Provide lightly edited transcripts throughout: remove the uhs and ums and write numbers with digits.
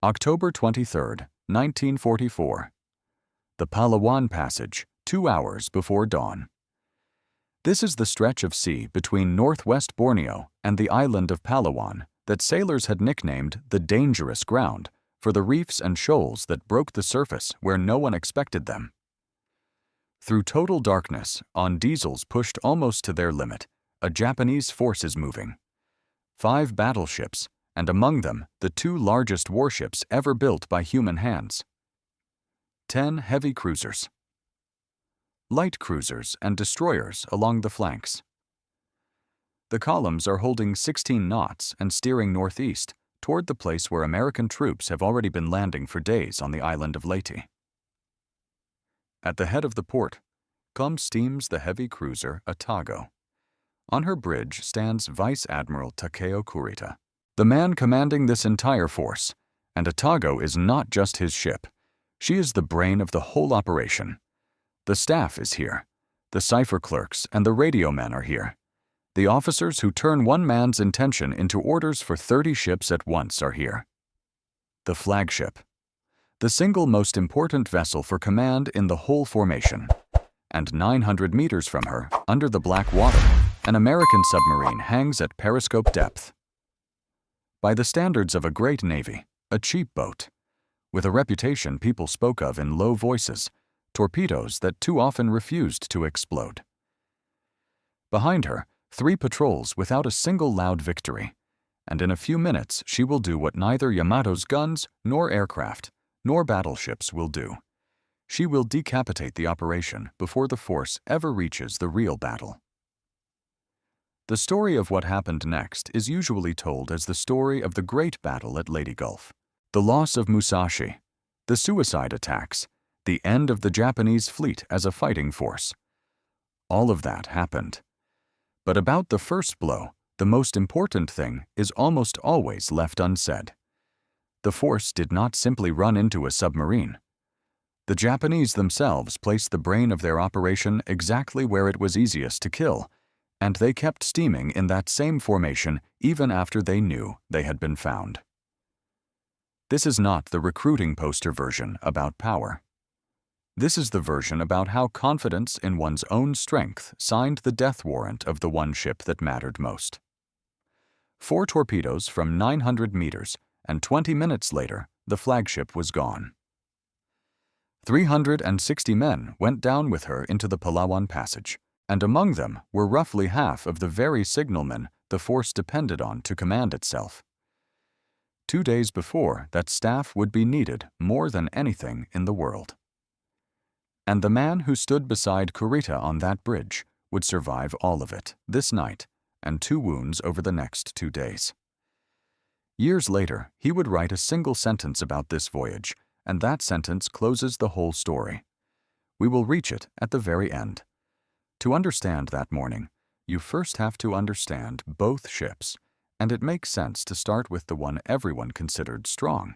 October 23, 1944. The Palawan Passage, 2 hours before dawn. This is the stretch of sea between northwest Borneo and the island of Palawan that sailors had nicknamed the dangerous ground for the reefs and shoals that broke the surface where no one expected them. Through total darkness, on diesels pushed almost to their limit, a Japanese force is moving. 5 battleships, and among them the 2 largest warships ever built by human hands. 10 heavy cruisers. Light cruisers and destroyers along the flanks. The columns are holding 16 knots and steering northeast toward the place where American troops have already been landing for days on the island of Leyte. At the head of the port, steams the heavy cruiser Atago. On her bridge stands Vice Admiral Takeo Kurita, the man commanding this entire force, and Atago is not just his ship. She is the brain of the whole operation. The staff is here. The cipher clerks and the radiomen are here. The officers who turn one man's intention into orders for 30 ships at once are here. The flagship, the single most important vessel for command in the whole formation, and 900 meters from her, under the black water, an American submarine hangs at periscope depth. By the standards of a great navy, a cheap boat, with a reputation people spoke of in low voices, torpedoes that too often refused to explode. Behind her, 3 patrols without a single loud victory, and in a few minutes she will do what neither Yamato's guns, nor aircraft, nor battleships will do. She will decapitate the operation before the force ever reaches the real battle. The story of what happened next is usually told as the story of the great battle at Leyte Gulf, the loss of Musashi, the suicide attacks, the end of the Japanese fleet as a fighting force. All of that happened. But about the first blow, the most important thing is almost always left unsaid. The force did not simply run into a submarine. The Japanese themselves placed the brain of their operation exactly where it was easiest to kill, and they kept steaming in that same formation even after they knew they had been found. This is not the recruiting poster version about power. This is the version about how confidence in one's own strength signed the death warrant of the one ship that mattered most. 4 torpedoes from 900 meters, and 20 minutes later, the flagship was gone. 360 men went down with her into the Palawan Passage, and among them were roughly half of the very signalmen the force depended on to command itself. 2 days before, that staff would be needed more than anything in the world. And the man who stood beside Kurita on that bridge would survive all of it this night and 2 wounds over the next 2 days. Years later, he would write a single sentence about this voyage, and that sentence closes the whole story. We will reach it at the very end. To understand that morning, you first have to understand both ships, and it makes sense to start with the one everyone considered strong.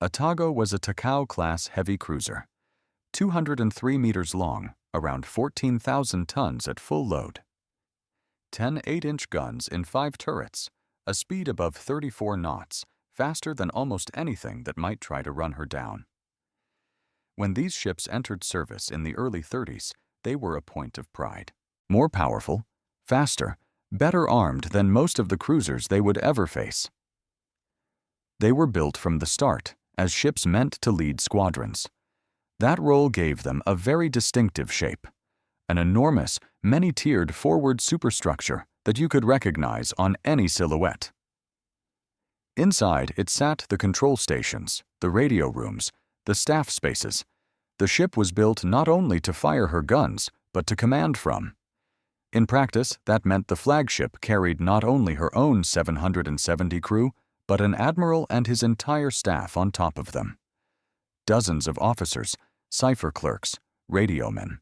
Atago was a Takao-class heavy cruiser, 203 meters long, around 14,000 tons at full load. 10 8-inch guns in 5 turrets, a speed above 34 knots, faster than almost anything that might try to run her down. When these ships entered service in the early 30s, they were a point of pride. More powerful, faster, better armed than most of the cruisers they would ever face. They were built from the start as ships meant to lead squadrons. That role gave them a very distinctive shape, an enormous, many-tiered forward superstructure that you could recognize on any silhouette. Inside it sat the control stations, the radio rooms, the staff spaces. The ship was built not only to fire her guns, but to command from. In practice, that meant the flagship carried not only her own 770 crew, but an admiral and his entire staff on top of them. Dozens of officers, cipher clerks, radiomen.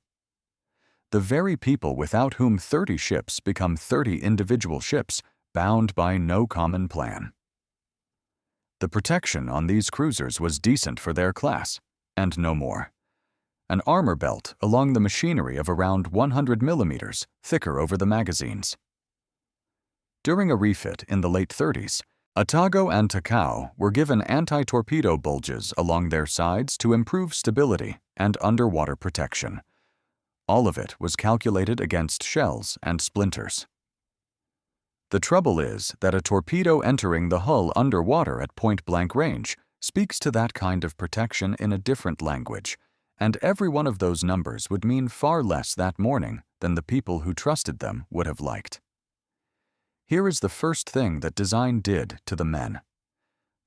The very people without whom 30 ships become 30 individual ships, bound by no common plan. The protection on these cruisers was decent for their class, and no more. An armor belt along the machinery of around 100 millimeters, thicker over the magazines. During a refit in the late 30s, Atago and Takeo were given anti-torpedo bulges along their sides to improve stability and underwater protection. All of it was calculated against shells and splinters. The trouble is that a torpedo entering the hull underwater at point-blank range speaks to that kind of protection in a different language, and every one of those numbers would mean far less that morning than the people who trusted them would have liked. Here is the first thing that design did to the men.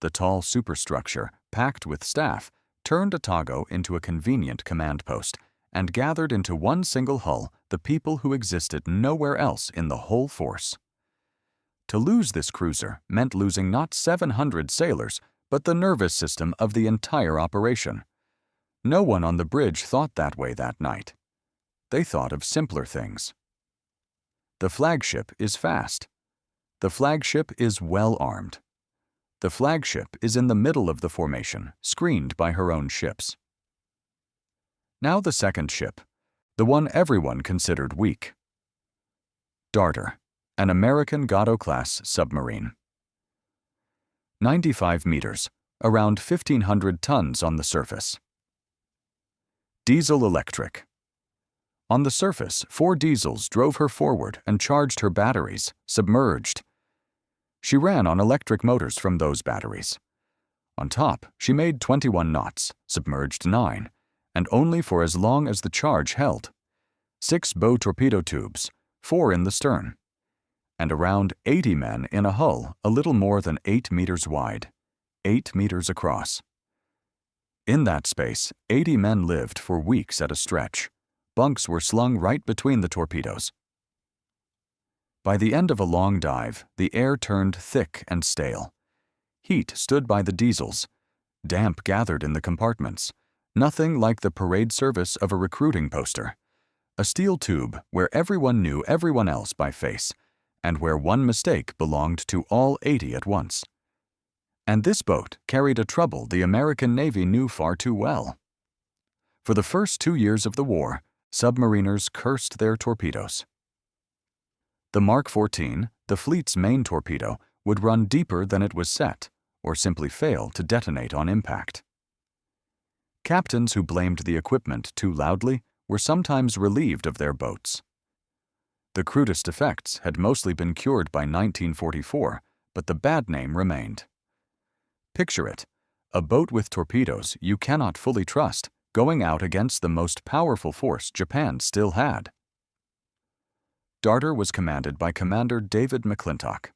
The tall superstructure, packed with staff, turned Atago into a convenient command post and gathered into one single hull the people who existed nowhere else in the whole force. To lose this cruiser meant losing not 700 sailors, but the nervous system of the entire operation. No one on the bridge thought that way that night. They thought of simpler things. The flagship is fast. The flagship is well armed. The flagship is in the middle of the formation, screened by her own ships. Now the second ship, the one everyone considered weak. Darter, an American Gado-class submarine. 95 meters, around 1,500 tons on the surface. Diesel-electric. On the surface, 4 diesels drove her forward and charged her batteries, submerged. She ran on electric motors from those batteries. On top, she made 21 knots, submerged 9, and only for as long as the charge held. 6 bow torpedo tubes, 4 in the stern, and around 80 men in a hull a little more than 8 meters wide, 8 meters across. In that space, 80 men lived for weeks at a stretch. Bunks were slung right between the torpedoes. By the end of a long dive, the air turned thick and stale. Heat stood by the diesels. Damp gathered in the compartments. Nothing like the parade service of a recruiting poster. A steel tube where everyone knew everyone else by face, and where one mistake belonged to all 80 at once. And this boat carried a trouble the American Navy knew far too well. For the first 2 years of the war, submariners cursed their torpedoes. The Mark 14, the fleet's main torpedo, would run deeper than it was set, or simply fail to detonate on impact. Captains who blamed the equipment too loudly were sometimes relieved of their boats. The crudest effects had mostly been cured by 1944, but the bad name remained. Picture it, a boat with torpedoes you cannot fully trust going out against the most powerful force Japan still had. Darter was commanded by Commander David McClintock.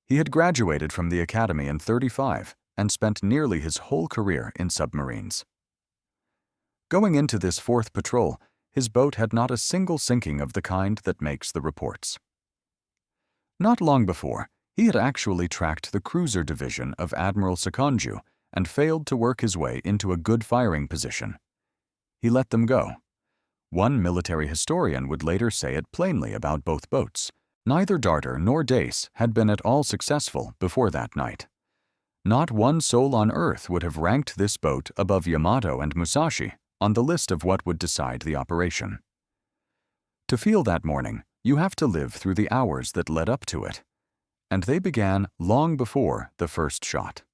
He had graduated from the academy in '35 and spent nearly his whole career in submarines. Going into this 4th patrol, his boat had not a single sinking of the kind that makes the reports. Not long before, he had actually tracked the cruiser division of Admiral Sekonju and failed to work his way into a good firing position. He let them go. One military historian would later say it plainly about both boats. Neither Darter nor Dace had been at all successful before that night. Not one soul on Earth would have ranked this boat above Yamato and Musashi on the list of what would decide the operation. To feel that morning, you have to live through the hours that led up to it, and they began long before the first shot.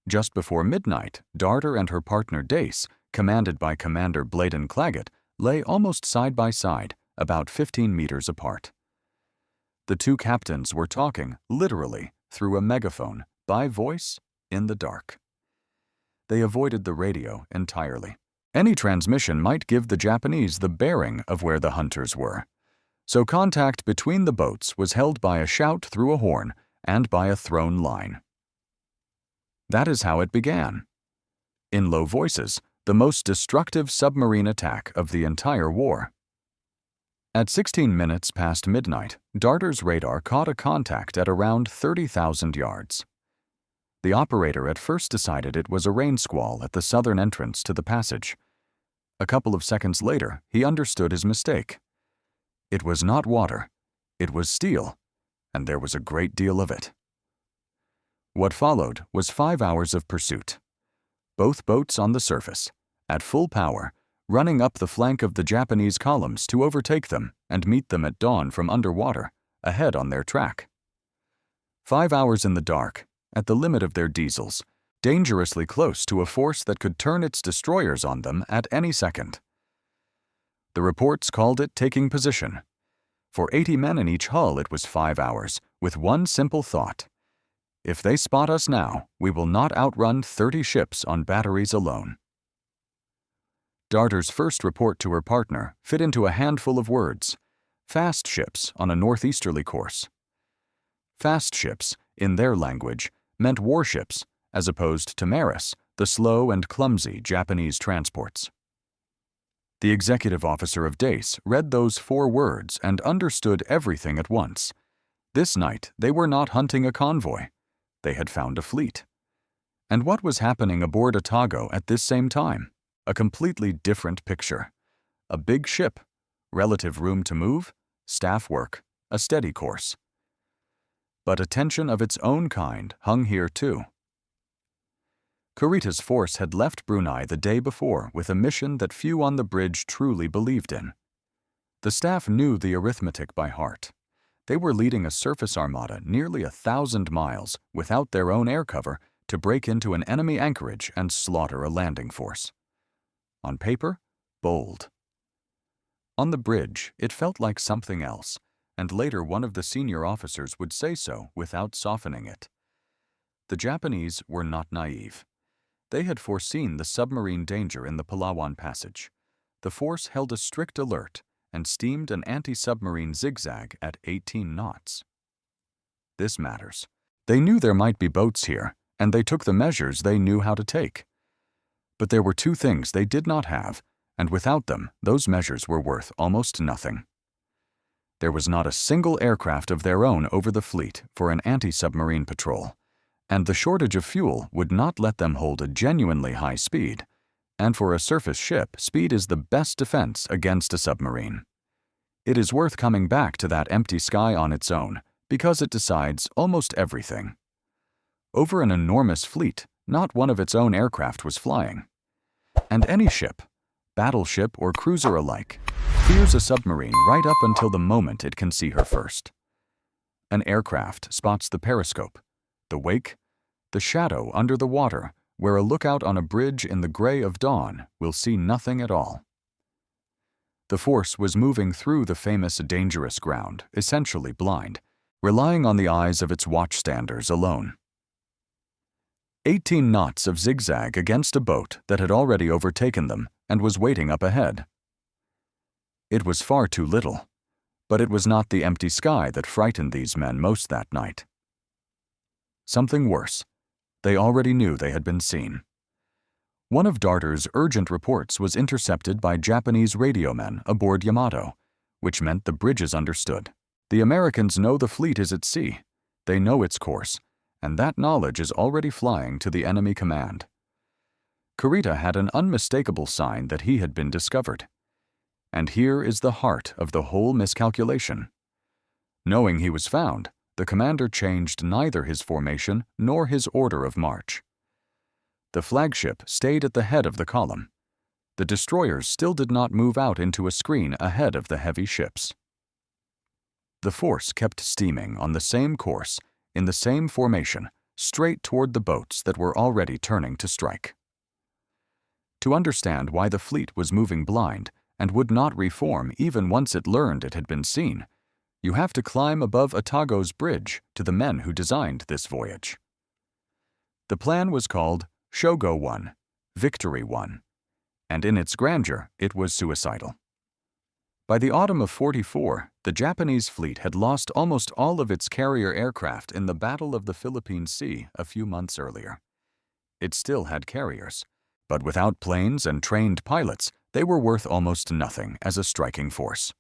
Just before midnight, Darter and her partner Dace, commanded by Commander Bladen Claggett, lay almost side by side, about 15 meters apart. The two captains were talking, literally, through a megaphone, by voice, in the dark. They avoided the radio entirely. Any transmission might give the Japanese the bearing of where the hunters were. So contact between the boats was held by a shout through a horn and by a thrown line. That is how it began. In low voices, the most destructive submarine attack of the entire war. At 16 minutes past midnight, Darter's radar caught a contact at around 30,000 yards. The operator at first decided it was a rain squall at the southern entrance to the passage. A couple of seconds later, he understood his mistake. It was not water, it was steel, and there was a great deal of it. What followed was 5 hours of pursuit. Both boats on the surface, at full power, running up the flank of the Japanese columns to overtake them and meet them at dawn from underwater, ahead on their track. 5 hours in the dark, at the limit of their diesels, dangerously close to a force that could turn its destroyers on them at any second. The reports called it taking position. For 80 men in each hull, it was 5 hours, with one simple thought. If they spot us now, we will not outrun 30 ships on batteries alone. Darter's first report to her partner fit into a handful of words: fast ships on a northeasterly course. Fast ships, in their language, meant warships, as opposed to Maris, the slow and clumsy Japanese transports. The executive officer of DACE read those 4 words and understood everything at once. This night, they were not hunting a convoy. They had found a fleet. And what was happening aboard Atago at this same time? A completely different picture. A big ship, relative room to move, staff work, a steady course. But attention of its own kind hung here too. Kurita's force had left Brunei the day before with a mission that few on the bridge truly believed in. The staff knew the arithmetic by heart. They were leading a surface armada nearly 1,000 miles without their own air cover to break into an enemy anchorage and slaughter a landing force. On paper, bold. On the bridge, it felt like something else, and later one of the senior officers would say so without softening it. The Japanese were not naive. They had foreseen the submarine danger in the Palawan Passage. The force held a strict alert and steamed an anti-submarine zigzag at 18 knots. This matters. They knew there might be boats here, and they took the measures they knew how to take. But there were 2 things they did not have, and without them, those measures were worth almost nothing. There was not a single aircraft of their own over the fleet for an anti-submarine patrol, and the shortage of fuel would not let them hold a genuinely high speed. And for a surface ship, speed is the best defense against a submarine. It is worth coming back to that empty sky on its own, because it decides almost everything. Over an enormous fleet, not one of its own aircraft was flying. And any ship, battleship or cruiser alike, fears a submarine right up until the moment it can see her first. An aircraft spots the periscope, the wake, the shadow under the water, where a lookout on a bridge in the gray of dawn will see nothing at all. The force was moving through the famous dangerous ground, essentially blind, relying on the eyes of its watchstanders alone. 18 knots of zigzag against a boat that had already overtaken them and was waiting up ahead. It was far too little, but it was not the empty sky that frightened these men most that night. Something worse. They already knew they had been seen. One of Darter's urgent reports was intercepted by Japanese radiomen aboard Yamato, which meant the bridges understood. The Americans know the fleet is at sea. They know its course, and that knowledge is already flying to the enemy command. Kurita had an unmistakable sign that he had been discovered. And here is the heart of the whole miscalculation. Knowing he was found, the commander changed neither his formation nor his order of march. The flagship stayed at the head of the column. The destroyers still did not move out into a screen ahead of the heavy ships. The force kept steaming on the same course, in the same formation, straight toward the boats that were already turning to strike. To understand why the fleet was moving blind and would not reform even once it learned it had been seen, you have to climb above Atago's bridge to the men who designed this voyage. The plan was called Shogo 1, Victory 1, and in its grandeur, it was suicidal. By the autumn of '44, the Japanese fleet had lost almost all of its carrier aircraft in the Battle of the Philippine Sea a few months earlier. It still had carriers, but without planes and trained pilots, they were worth almost nothing as a striking force.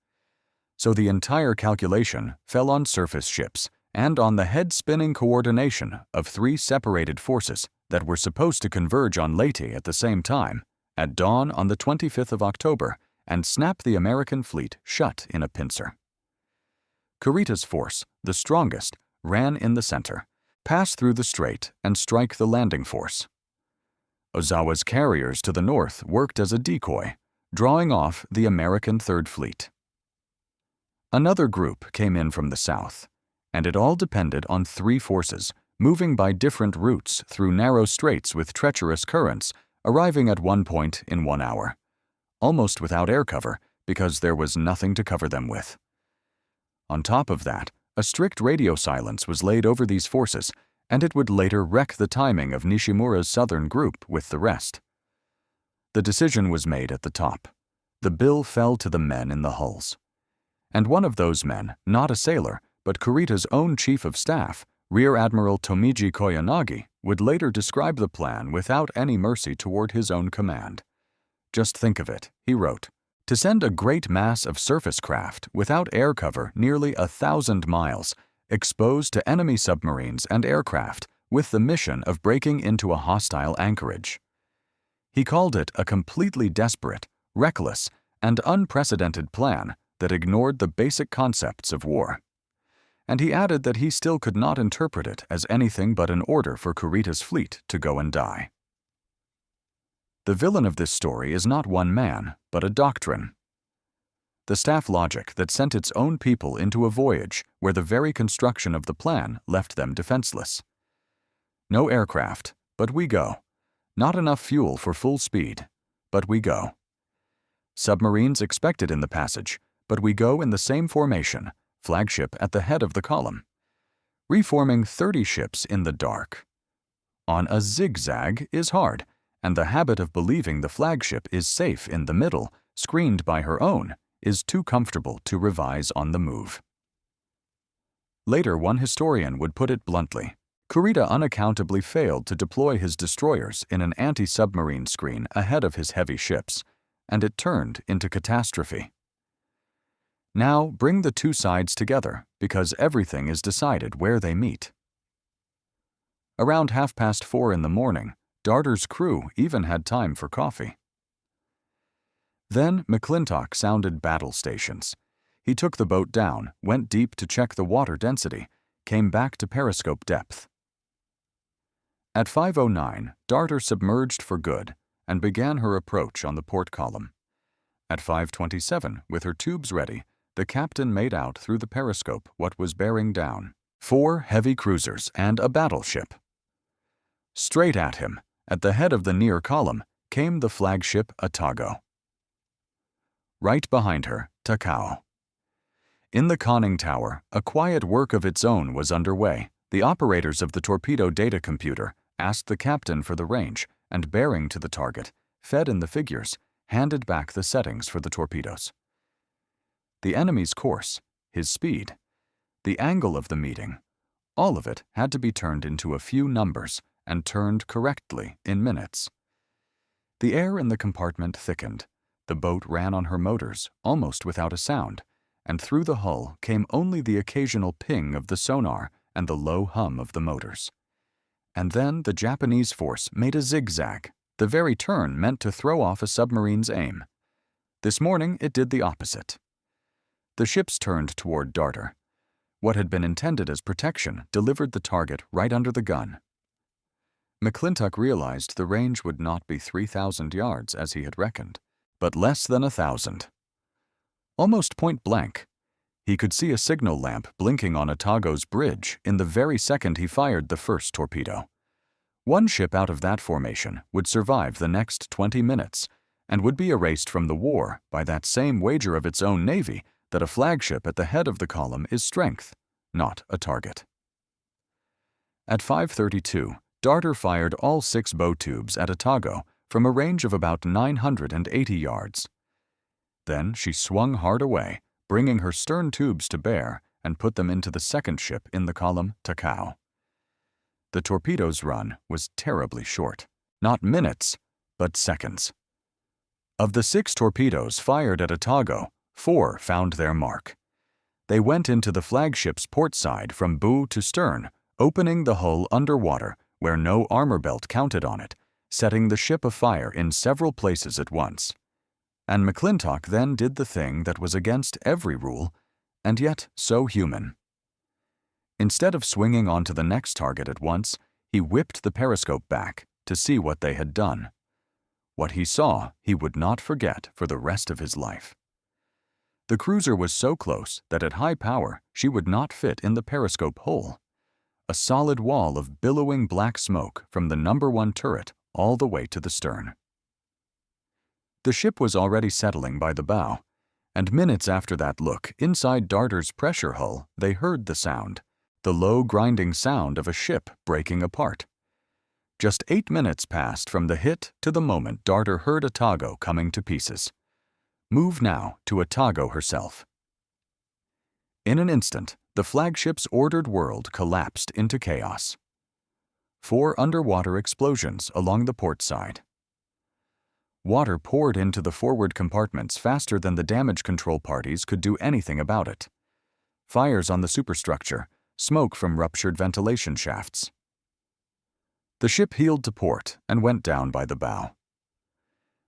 So the entire calculation fell on surface ships and on the head-spinning coordination of 3 separated forces that were supposed to converge on Leyte at the same time, at dawn on the 25th of October, and snap the American fleet shut in a pincer. Kurita's force, the strongest, ran in the center, pass through the strait, and strike the landing force. Ozawa's carriers to the north worked as a decoy, drawing off the American Third Fleet. Another group came in from the south, and it all depended on three forces, moving by different routes through narrow straits with treacherous currents, arriving at one point in 1 hour, almost without air cover because there was nothing to cover them with. On top of that, a strict radio silence was laid over these forces, and it would later wreck the timing of Nishimura's southern group with the rest. The decision was made at the top. The bill fell to the men in the hulls. And one of those men, not a sailor, but Kurita's own chief of staff, Rear Admiral Tomiji Koyanagi, would later describe the plan without any mercy toward his own command. "Just think of it," he wrote, "to send a great mass of surface craft without air cover nearly 1,000 miles, exposed to enemy submarines and aircraft, with the mission of breaking into a hostile anchorage." He called it a completely desperate, reckless, and unprecedented plan that ignored the basic concepts of war. And he added that he still could not interpret it as anything but an order for Kurita's fleet to go and die. The villain of this story is not one man, but a doctrine. The staff logic that sent its own people into a voyage where the very construction of the plan left them defenseless. No aircraft, but we go. Not enough fuel for full speed, but we go. Submarines expected in the passage, but we go in the same formation, flagship at the head of the column. Reforming 30 ships in the dark on a zigzag is hard, and the habit of believing the flagship is safe in the middle, screened by her own, is too comfortable to revise on the move. Later, one historian would put it bluntly: Kurita unaccountably failed to deploy his destroyers in an anti-submarine screen ahead of his heavy ships, and it turned into catastrophe. Now bring the two sides together, because everything is decided where they meet. Around 4:30 in the morning, Darter's crew even had time for coffee. Then McClintock sounded battle stations. He took the boat down, went deep to check the water density, came back to periscope depth. At 5:09, Darter submerged for good and began her approach on the port column. At 5:27, with her tubes ready, the captain made out through the periscope what was bearing down: 4 heavy cruisers and a battleship. Straight at him, at the head of the near column, came the flagship Atago. Right behind her, Takao. In the conning tower, a quiet work of its own was underway. The operators of the torpedo data computer asked the captain for the range, and bearing to the target, fed in the figures, handed back the settings for the torpedoes. The enemy's course, his speed, the angle of the meeting, all of it had to be turned into a few numbers and turned correctly in minutes. The air in the compartment thickened. The boat ran on her motors almost without a sound, and through the hull came only the occasional ping of the sonar and the low hum of the motors. And then the Japanese force made a zigzag, the very turn meant to throw off a submarine's aim. This morning it did the opposite. The ships turned toward Darter. What had been intended as protection delivered the target right under the gun. McClintock realized the range would not be 3,000 yards as he had reckoned, but less than 1,000. Almost point blank, he could see a signal lamp blinking on Atago's bridge in the very second he fired the first torpedo. One ship out of that formation would survive the next 20 minutes and would be erased from the war by that same wager of its own navy that a flagship at the head of the column is strength, not a target. At 5:32, Darter fired all 6 bow tubes at Atago from a range of about 980 yards. Then she swung hard away, bringing her stern tubes to bear, and put them into the second ship in the column, Takao. The torpedo's run was terribly short, not minutes, but seconds. Of the 6 torpedoes fired at Atago, 4 found their mark. They went into the flagship's port side from bow to stern, opening the hull underwater where no armor belt counted on it, setting the ship afire in several places at once. And McClintock then did the thing that was against every rule, and yet so human. Instead of swinging on to the next target at once, he whipped the periscope back to see what they had done. What he saw he would not forget for the rest of his life. The cruiser was so close that at high power she would not fit in the periscope hole. A solid wall of billowing black smoke from the number 1 turret all the way to the stern. The ship was already settling by the bow, and minutes after that look inside Darter's pressure hull, they heard the sound, the low grinding sound of a ship breaking apart. Just 8 minutes passed from the hit to the moment Darter heard Atago coming to pieces. Move now to Atago herself. In an instant, the flagship's ordered world collapsed into chaos. 4 underwater explosions along the port side. Water poured into the forward compartments faster than the damage control parties could do anything about it. Fires on the superstructure, smoke from ruptured ventilation shafts. The ship heeled to port and went down by the bow.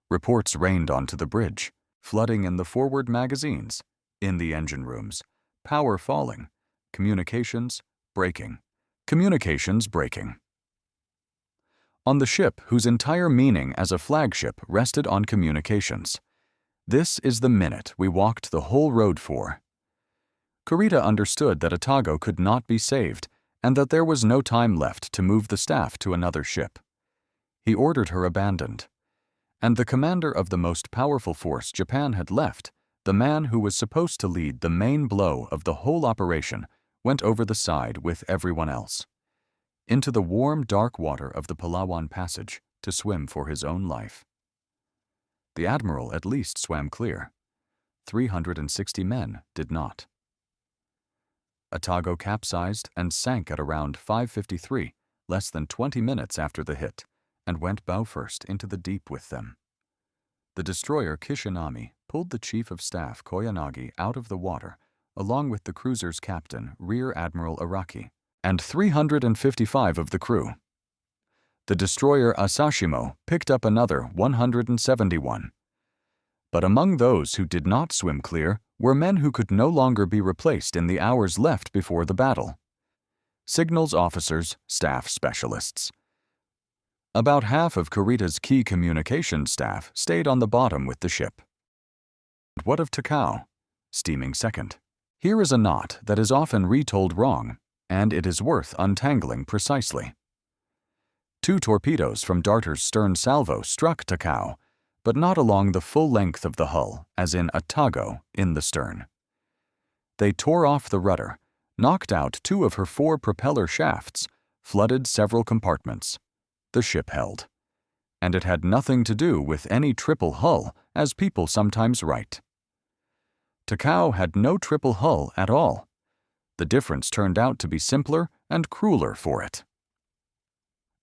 Reports rained onto the bridge, flooding in the forward magazines, in the engine rooms, power falling, communications breaking, communications breaking. On the ship whose entire meaning as a flagship rested on communications. This is the minute we walked the whole road for. Kurita understood that Atago could not be saved and that there was no time left to move the staff to another ship. He ordered her abandoned. And the commander of the most powerful force Japan had left, the man who was supposed to lead the main blow of the whole operation, went over the side with everyone else, into the warm, dark water of the Palawan Passage to swim for his own life. The admiral at least swam clear. 360 men did not. Atago capsized and sank at around 5:53, less than 20 minutes after the hit, and went bow first into the deep with them. The destroyer Kishinami pulled the chief of staff Koyanagi out of the water, along with the cruiser's captain, Rear Admiral Araki, and 355 of the crew. The destroyer Asashimo picked up another 171. But among those who did not swim clear were men who could no longer be replaced in the hours left before the battle. Signals officers, staff specialists. About half of Kurita's key communications staff stayed on the bottom with the ship. What of Takao, steaming second? Here is a knot that is often retold wrong, and it is worth untangling precisely. 2 torpedoes from Darter's stern salvo struck Takao, but not along the full length of the hull, as in Atago in the stern. They tore off the rudder, knocked out 2 of her 4 propeller shafts, flooded several compartments. The ship held. And it had nothing to do with any triple hull, as people sometimes write. Takao had no triple hull at all. The difference turned out to be simpler and crueler for it.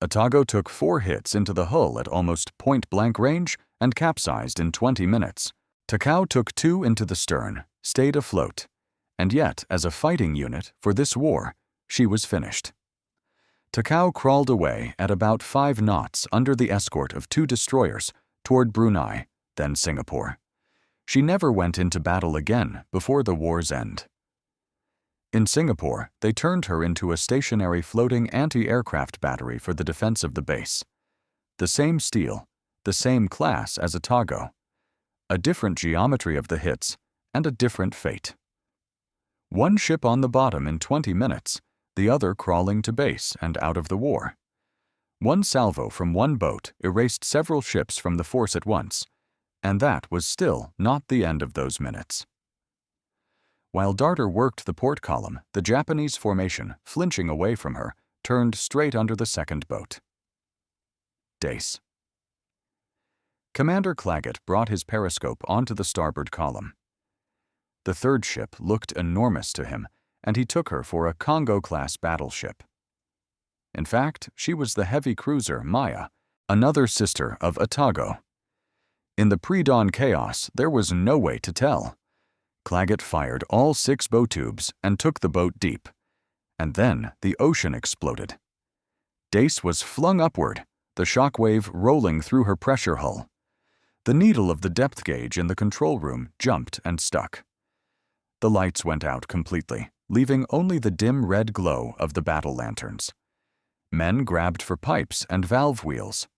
Atago took 4 hits into the hull at almost point-blank range and capsized in 20 minutes. Takao took 2 into the stern, stayed afloat, and yet, as a fighting unit for this war, she was finished. Takao crawled away at about 5 knots under the escort of 2 destroyers toward Brunei, then Singapore. She never went into battle again before the war's end. In Singapore, they turned her into a stationary floating anti-aircraft battery for the defense of the base. The same steel, the same class as Atago, a different geometry of the hits, and a different fate. 1 ship on the bottom in 20 minutes, the other crawling to base and out of the war. 1 salvo from 1 boat erased several ships from the force at once, and that was still not the end of those minutes. While Darter worked the port column, the Japanese formation, flinching away from her, turned straight under the second boat. Dace. Commander Claggett brought his periscope onto the starboard column. The third ship looked enormous to him, and he took her for a Congo-class battleship. In fact, she was the heavy cruiser Maya, another sister of Atago. In the pre-dawn chaos, there was no way to tell. Claggett fired all 6 bow tubes and took the boat deep. And then the ocean exploded. Dace was flung upward, the shockwave rolling through her pressure hull. The needle of the depth gauge in the control room jumped and stuck. The lights went out completely, leaving only the dim red glow of the battle lanterns. Men grabbed for pipes and valve wheels.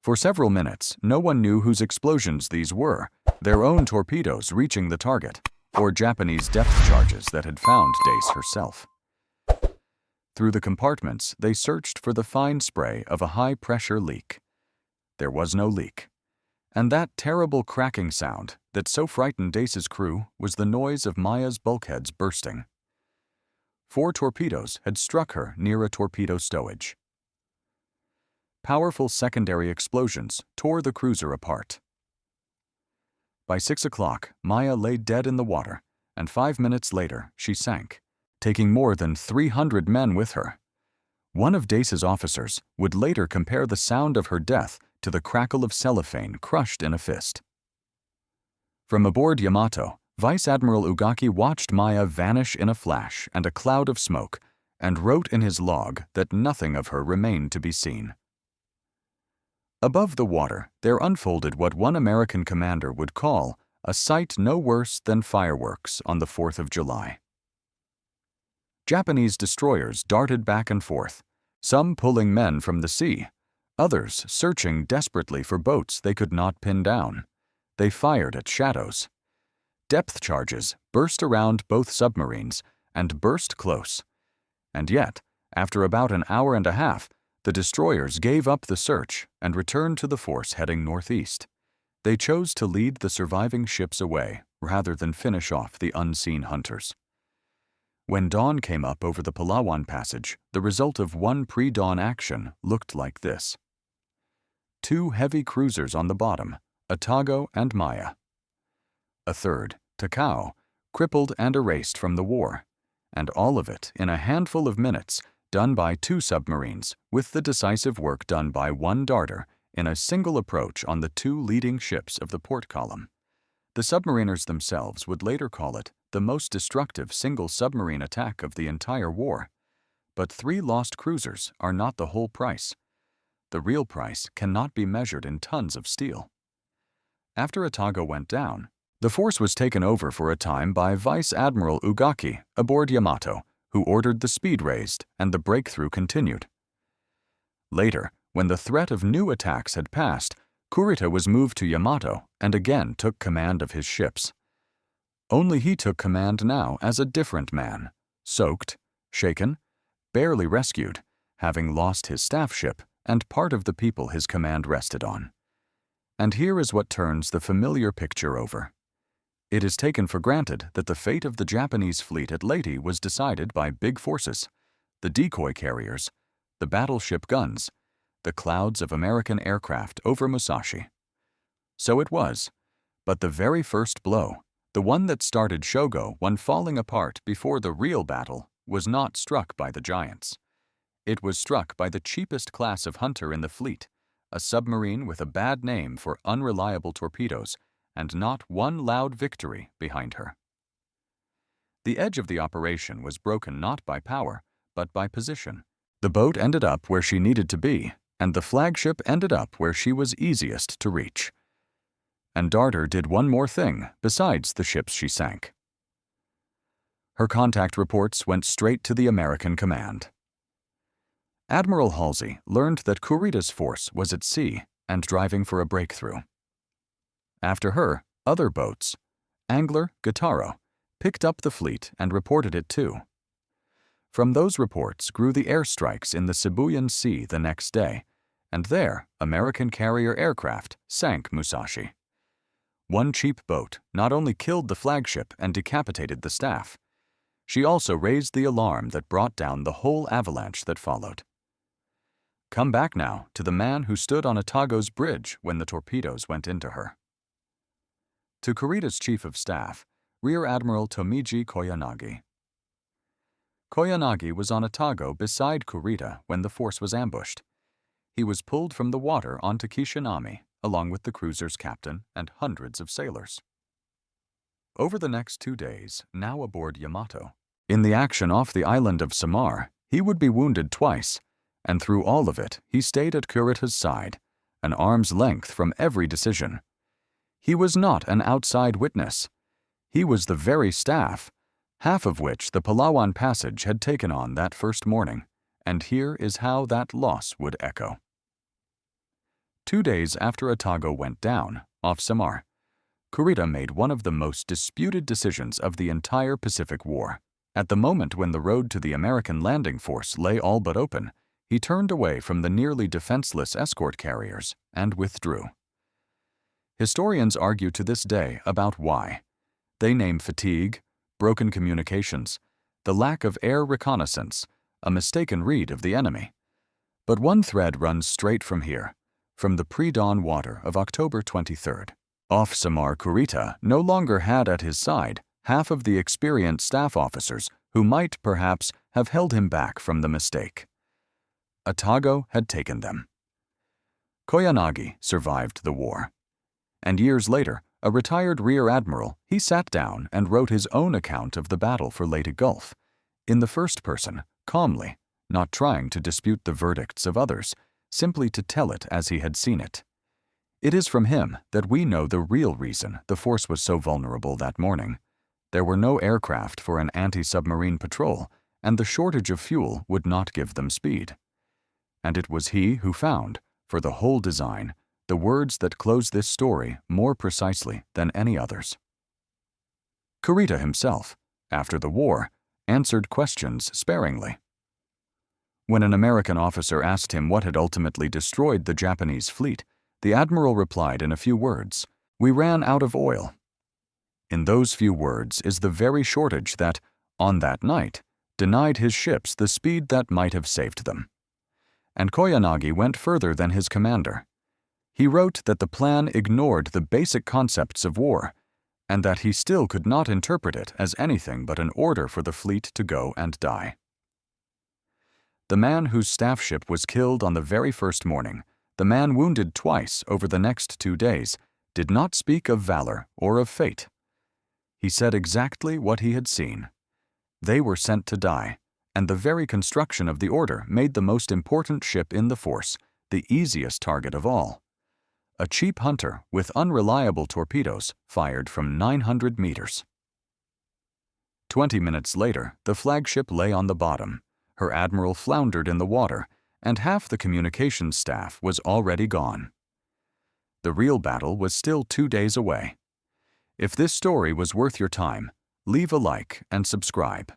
For several minutes, no one knew whose explosions these were, their own torpedoes reaching the target, or Japanese depth charges that had found Dace herself. Through the compartments, they searched for the fine spray of a high-pressure leak. There was no leak. And that terrible cracking sound that so frightened Dace's crew was the noise of Maya's bulkheads bursting. 4 torpedoes had struck her near a torpedo stowage. Powerful secondary explosions tore the cruiser apart. By 6 o'clock, Maya lay dead in the water, and 5 minutes later she sank, taking more than 300 men with her. One of Dace's officers would later compare the sound of her death to the crackle of cellophane crushed in a fist. From aboard Yamato, Vice Admiral Ugaki watched Maya vanish in a flash and a cloud of smoke, and wrote in his log that nothing of her remained to be seen. Above the water, there unfolded what one American commander would call a sight no worse than fireworks on the 4th of July. Japanese destroyers darted back and forth, some pulling men from the sea, others searching desperately for boats they could not pin down. They fired at shadows. Depth charges burst around both submarines and burst close. And yet, after about an hour and a half, the destroyers gave up the search and returned to the force heading northeast. They chose to lead the surviving ships away rather than finish off the unseen hunters. When dawn came up over the Palawan Passage, the result of one pre-dawn action looked like this. 2 heavy cruisers on the bottom, Atago and Maya. A third, Takeo, crippled and erased from the war, and all of it in a handful of minutes, done by 2 submarines, with the decisive work done by 1 darter in a single approach on the 2 leading ships of the port column. The submariners themselves would later call it the most destructive single submarine attack of the entire war. But 3 lost cruisers are not the whole price. The real price cannot be measured in tons of steel. After Atago went down, the force was taken over for a time by Vice Admiral Ugaki aboard Yamato, who ordered the speed raised and the breakthrough continued. Later, when the threat of new attacks had passed, Kurita was moved to Yamato and again took command of his ships. Only he took command now as a different man, soaked, shaken, barely rescued, having lost his staff ship and part of the people his command rested on. And here is what turns the familiar picture over. It is taken for granted that the fate of the Japanese fleet at Leyte was decided by big forces, the decoy carriers, the battleship guns, the clouds of American aircraft over Musashi. So it was, but the very first blow, the one that started Shogo when falling apart before the real battle, was not struck by the giants. It was struck by the cheapest class of hunter in the fleet, a submarine with a bad name for unreliable torpedoes, and not one loud victory behind her. The edge of the operation was broken not by power, but by position. The boat ended up where she needed to be, and the flagship ended up where she was easiest to reach. And Darter did one more thing besides the ships she sank. Her contact reports went straight to the American command. Admiral Halsey learned that Kurita's force was at sea and driving for a breakthrough. After her, other boats, Angler, Gitaro, picked up the fleet and reported it too. From those reports grew the airstrikes in the Sibuyan Sea the next day, and there American carrier aircraft sank Musashi. One cheap boat not only killed the flagship and decapitated the staff, she also raised the alarm that brought down the whole avalanche that followed. Come back now to the man who stood on Atago's bridge when the torpedoes went into her. To Kurita's chief of staff, Rear Admiral Tomiji Koyanagi. Koyanagi was on Atago beside Kurita when the force was ambushed. He was pulled from the water onto Kishinami, along with the cruiser's captain and hundreds of sailors. Over the next 2 days, now aboard Yamato, in the action off the island of Samar, he would be wounded twice, and through all of it, he stayed at Kurita's side, an arm's length from every decision. He was not an outside witness. He was the very staff, half of which the Palawan Passage had taken on that first morning, and here is how that loss would echo. 2 days after Atago went down, off Samar, Kurita made one of the most disputed decisions of the entire Pacific War. At the moment when the road to the American landing force lay all but open, he turned away from the nearly defenseless escort carriers and withdrew. Historians argue to this day about why. They name fatigue, broken communications, the lack of air reconnaissance, a mistaken read of the enemy. But one thread runs straight from here, from the pre-dawn water of October 23rd. Off Samar, Kurita no longer had at his side half of the experienced staff officers who might, perhaps, have held him back from the mistake. Atago had taken them. Koyanagi survived the war. And years later, a retired rear admiral, he sat down and wrote his own account of the battle for Leyte Gulf, in the first person, calmly, not trying to dispute the verdicts of others, simply to tell it as he had seen it. It is from him that we know the real reason the force was so vulnerable that morning. There were no aircraft for an anti-submarine patrol, and the shortage of fuel would not give them speed. And it was he who found, for the whole design, the words that close this story more precisely than any others. Kurita himself, after the war, answered questions sparingly. When an American officer asked him what had ultimately destroyed the Japanese fleet, the admiral replied in a few words, "We ran out of oil." In those few words is the very shortage that, on that night, denied his ships the speed that might have saved them. And Koyanagi went further than his commander. He wrote that the plan ignored the basic concepts of war, and that he still could not interpret it as anything but an order for the fleet to go and die. The man whose staff ship was killed on the very first morning, the man wounded twice over the next 2 days, did not speak of valor or of fate. He said exactly what he had seen. They were sent to die, and the very construction of the order made the most important ship in the force the easiest target of all. A cheap hunter with unreliable torpedoes fired from 900 meters. 20 minutes later, the flagship lay on the bottom. Her admiral floundered in the water, and half the communications staff was already gone. The real battle was still 2 days away. If this story was worth your time, leave a like and subscribe.